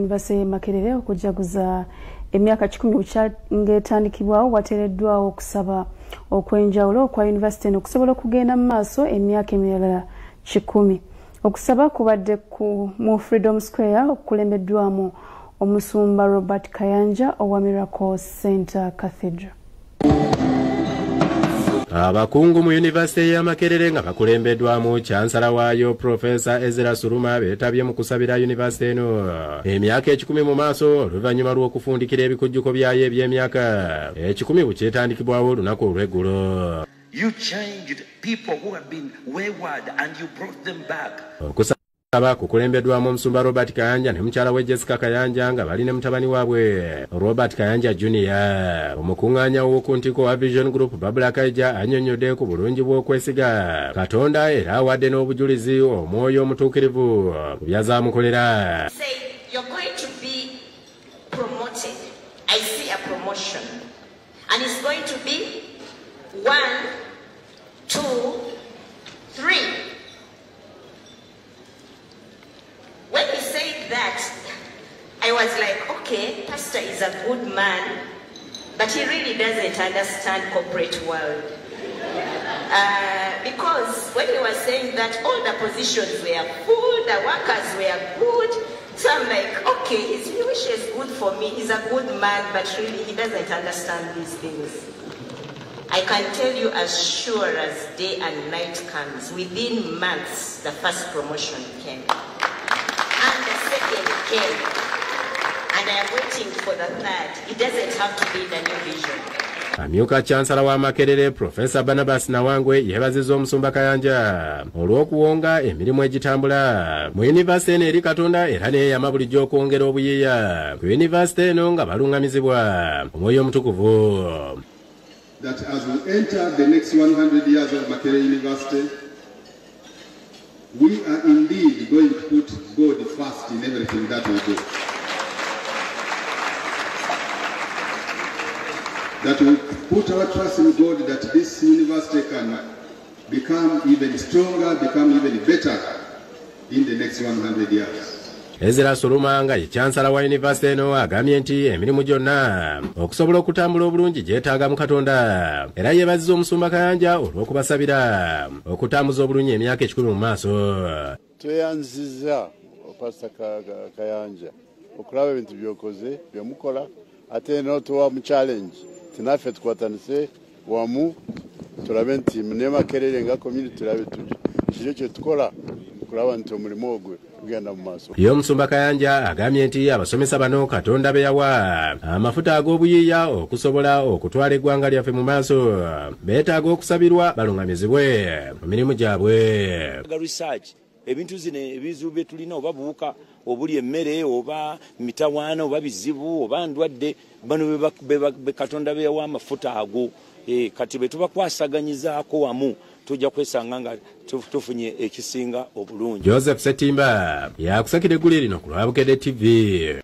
University Makerere okujaguza emyaka 10 ng'etandikibwawo wateereddwawo okusaba okwenjawulo kwa University okusobola okugenda mu maaso emyaka emirala 10. Okusaba kubadde mu Freedom Square okulembeddwamu omusumba Robert Kayanja owa Miracle Center Cathedral. Abakungu mu University ya Makerere nga bakulembeddwamu chansala waayo Professor Ezra Suruma beetabye mu kusabira University eno emyaka 10 mu maaso oluvannyuma lw'okufundikira ebikujjuko byayo eby'emyaka 10 bukyetandikibwawo olunaku olw'eggulo. You changed people who have been wayward and you brought them back. Okusaba kukulembeddwamu omusumba Robert Kayanja ne mukyala we Jessica Kayanja nga bali ne mutabani waabwe Robert Kayanja Jr. Omukuŋŋaanya w'oku ntiko wa Vision Group Babula Kaija annyonnyodde ku bulungi bw'okwesiga Katonda era awadde n'obujulizi omwoyo omutuukirivu ku byazaamukolera. You're going to be promoted. I see a promotion. And it's going to be 1, 2, 3. When he said that, I was like, okay, Pastor is a good man, but he really doesn't understand corporate world. Because when he was saying that all the positions were full, the workers were good, so I'm like, okay, his wish is good for me. He's a good man, but really he doesn't understand these things. I can tell you as sure as day and night comes, within months, the first promotion came. And the second came. And I am waiting for the third. It doesn't have to be the new vision. Amyuka chansala wa Makerere Professor Barnabas Nawangwe yeebazizza omusumba Kayanja olw'okuwonga emirimu egitambula mu University eri Katonda era neeyama bulijjo okwongera obuyiiya ku University eno nga baluŋŋamizibwa omwoyo omutukuvu. That as we enter the next 100 years of Makerere University, we are indeed going to put God first in everything that we do. That we put our trust in God that this university can become even stronger, become even better in the next 100 years. Ezra Suruma nga ye chansala wa University eno agambye nti emirimu gyonna okusobola okutambula obulungi gyetaaga mu Katonda era yeebazizza omusumba Kayanja olw'okubasabira okutambuza obulungi emyaka 10 mu maaso. Tweyanzizza Pastor Kayanja okulaba ebintu byokoze byemukola ate n'otuwa mu challenge tinaffe tukwatanise wamu tulabe nti ne Makerere nga community tulabe kiri kye tukola kulaba nti omulimo ogwe gugenda mu maaso. Yo omusumba Kayanja agambye nti abasomesa bano Katonda be yawa amafuta ag'obuyiiya okusobola okutwala eggwanga lyaffe mu maaso beetaaga okusabirwa baluŋŋamizibwe mu mirimu gyabwe. Research ebintu zino ebizibu bye tulina oba buwuka obuli emmere oba mitawaana oba bizibu oba ndwadde bano be Katonda be yawa amafuta ago kati bwe tubakwasaganyizaako wamu tujja kwesanga nga tufunye ekisinga obulungi. Joseph Setimba yakusakira eggulu lino ku Lwabukedde TV.